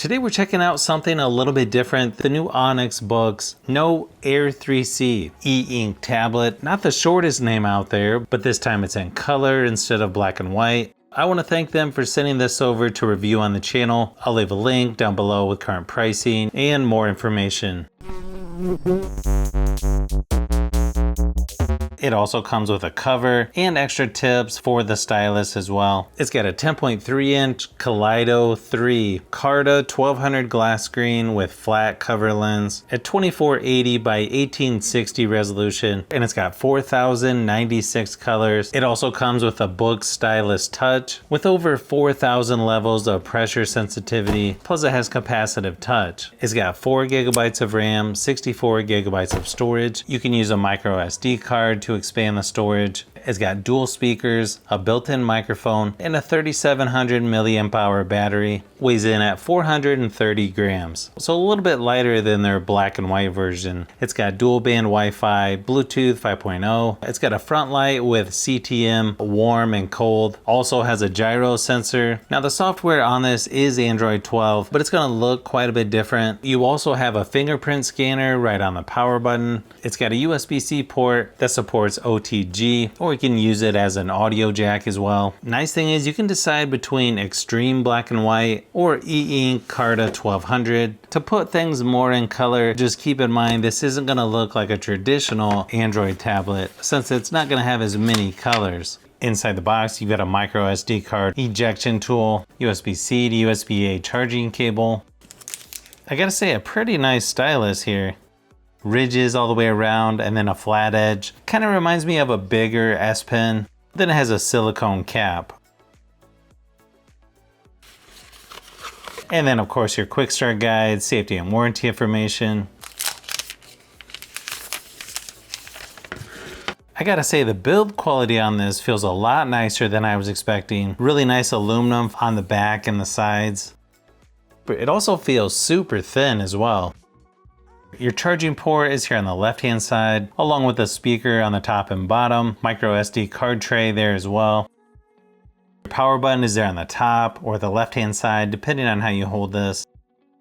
Today we're checking out something a little bit different, the new Onyx BOOX No Air 3C e-ink tablet. Not the shortest name out there, but this time it's in color instead of black and white. I want to thank them for sending this over to review on the channel. I'll leave a link down below with current pricing and more information. It also comes with a cover and extra tips for the stylus as well. It's got a 10.3 inch Kaleido 3 Carta 1200 glass screen with flat cover lens at 2480 by 1860 resolution, and it's got 4096 colors. It also comes with a BOOX stylus touch with over 4000 levels of pressure sensitivity, plus it has capacitive touch. It's got 4 gigabytes of RAM, 64 gigabytes of storage. You can use a micro SD card to expand the storage. It's got dual speakers, a built-in microphone, and a 3700 milliamp hour battery. Weighs in at 430 grams, so a little bit lighter than their black and white version. It's got dual band Wi-Fi, Bluetooth 5.0. It's got a front light with CTM, warm and cold. Also has a gyro sensor. Now the software on this is Android 12, but it's going to look quite a bit different. You also have a fingerprint scanner right on the power button. It's got a USB-C port that supports OTG, or you can use it as an audio jack as well. Nice thing is you can decide between extreme black and white or e-ink Carta 1200. To put things more in color, just keep in mind this isn't going to look like a traditional Android tablet since it's not going to have as many colors. Inside the box, you've got a micro SD card ejection tool, USB-C to USB-A charging cable. I gotta say, a pretty nice stylus here. Ridges all the way around and then a flat edge. Kind of reminds me of a bigger S Pen. Then it has a silicone cap. And then of course your quick start guide, safety and warranty information. I gotta say the build quality on this feels a lot nicer than I was expecting. Really nice aluminum on the back and the sides. But it also feels super thin as well. Your charging port is here on the left hand side, along with a speaker on the top and bottom, micro SD card tray there as well. Your power button is there on the top or the left hand side, depending on how you hold this.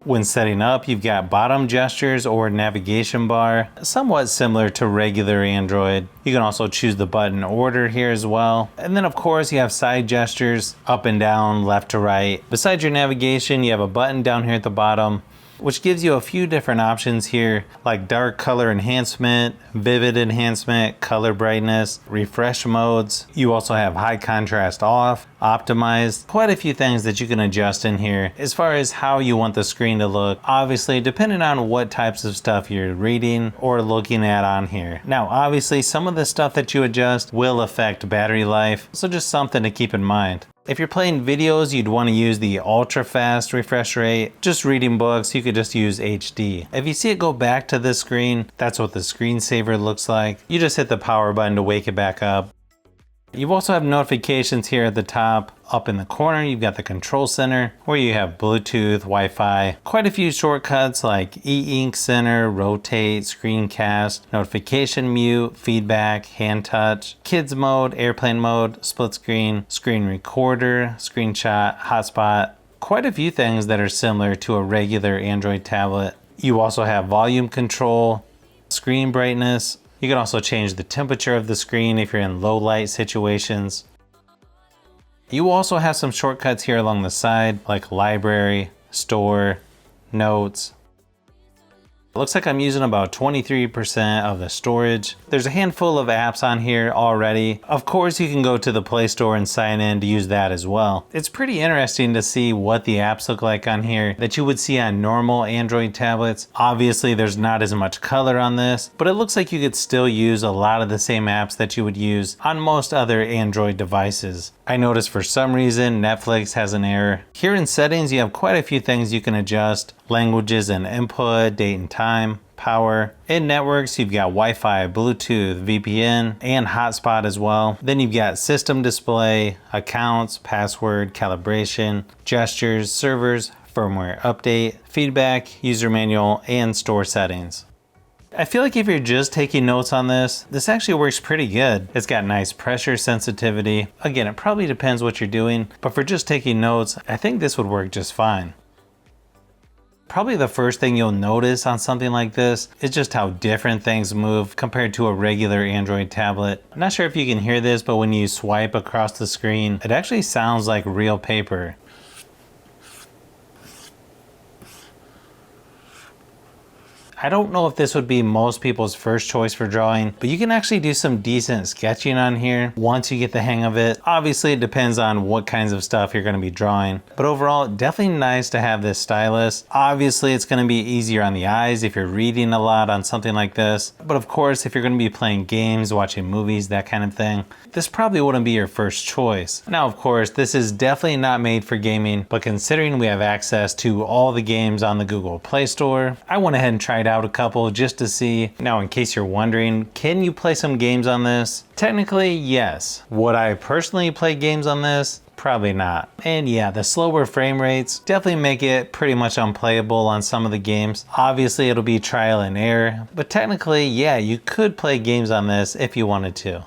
When setting up, you've got bottom gestures or navigation bar, somewhat similar to regular Android. You can also choose the button order here as well. And then of course you have side gestures, up and down, left to right. Besides your navigation, you have a button down here at the bottom, which gives you a few different options here, like dark color enhancement, vivid enhancement, color brightness, refresh modes. You also have high contrast off, optimized, quite a few things that you can adjust in here as far as how you want the screen to look, obviously depending on what types of stuff you're reading or looking at on here. Now obviously some of the stuff that you adjust will affect battery life, so just something to keep in mind. If you're playing videos, you'd want to use the ultra fast refresh rate. Just reading books, you could just use HD. If you see it go back to this screen, that's what the screensaver looks like. You just hit the power button to wake it back up. You also have notifications here at the top. Up in the corner, you've got the control center where you have Bluetooth, Wi-Fi, quite a few shortcuts like e-ink center, rotate, screencast, notification mute, feedback, hand touch, kids mode, airplane mode, split screen, screen recorder, screenshot, hotspot. Quite a few things that are similar to a regular Android tablet. You also have volume control, screen brightness. You can also change the temperature of the screen if you're in low light situations. You also have some shortcuts here along the side, like library, store, notes. It looks like I'm using about 23% of the storage. There's a handful of apps on here already. Of course, you can go to the Play Store and sign in to use that as well. It's pretty interesting to see what the apps look like on here that you would see on normal Android tablets. Obviously, there's not as much color on this, but it looks like you could still use a lot of the same apps that you would use on most other Android devices. I noticed for some reason Netflix has an error. Here in settings, you have quite a few things you can adjust. Languages and input, date and time, power. In networks, you've got Wi-Fi, Bluetooth, VPN, and hotspot as well. Then you've got system display, accounts, password, calibration, gestures, servers, firmware update, feedback, user manual, and store settings. I feel like if you're just taking notes on this actually works pretty good. It's got nice pressure sensitivity. Again, it probably depends what you're doing, but for just taking notes, I think this would work just fine. Probably the first thing you'll notice on something like this is just how different things move compared to a regular Android tablet. I'm not sure if you can hear this, but when you swipe across the screen, it actually sounds like real paper. I don't know if this would be most people's first choice for drawing, but you can actually do some decent sketching on here once you get the hang of it. Obviously, it depends on what kinds of stuff you're going to be drawing, but overall, definitely nice to have this stylus. Obviously, it's going to be easier on the eyes if you're reading a lot on something like this, but of course, if you're going to be playing games, watching movies, that kind of thing, this probably wouldn't be your first choice. Now, of course, this is definitely not made for gaming, but considering we have access to all the games on the Google Play Store, I went ahead and tried out a couple just to see. Now, in case you're wondering, can you play some games on this? Technically, yes. Would I personally play games on this? Probably not. And yeah, the slower frame rates definitely make it pretty much unplayable on some of the games. Obviously, it'll be trial and error, but technically, yeah, you could play games on this if you wanted to.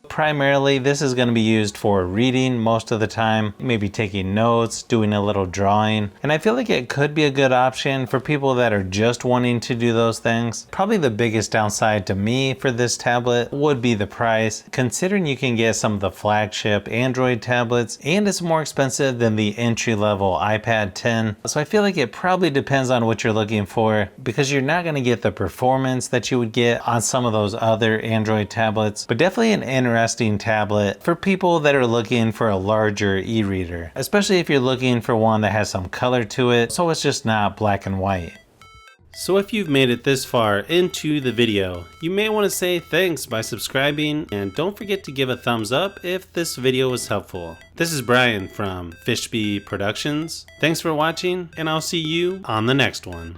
Primarily, this is going to be used for reading most of the time, maybe taking notes, doing a little drawing, and I feel like it could be a good option for people that are just wanting to do those things. Probably the biggest downside to me for this tablet would be the price, considering you can get some of the flagship Android tablets, and it's more expensive than the entry-level iPad 10. So I feel like it probably depends on what you're looking for, because you're not going to get the performance that you would get on some of those other Android tablets, but definitely an interesting tablet for people that are looking for a larger e-reader, especially if you're looking for one that has some color to it, so it's just not black and white. So if you've made it this far into the video, you may want to say thanks by subscribing, and don't forget to give a thumbs up if this video was helpful. This is Brian from Fishbee Productions. Thanks for watching, and I'll see you on the next one.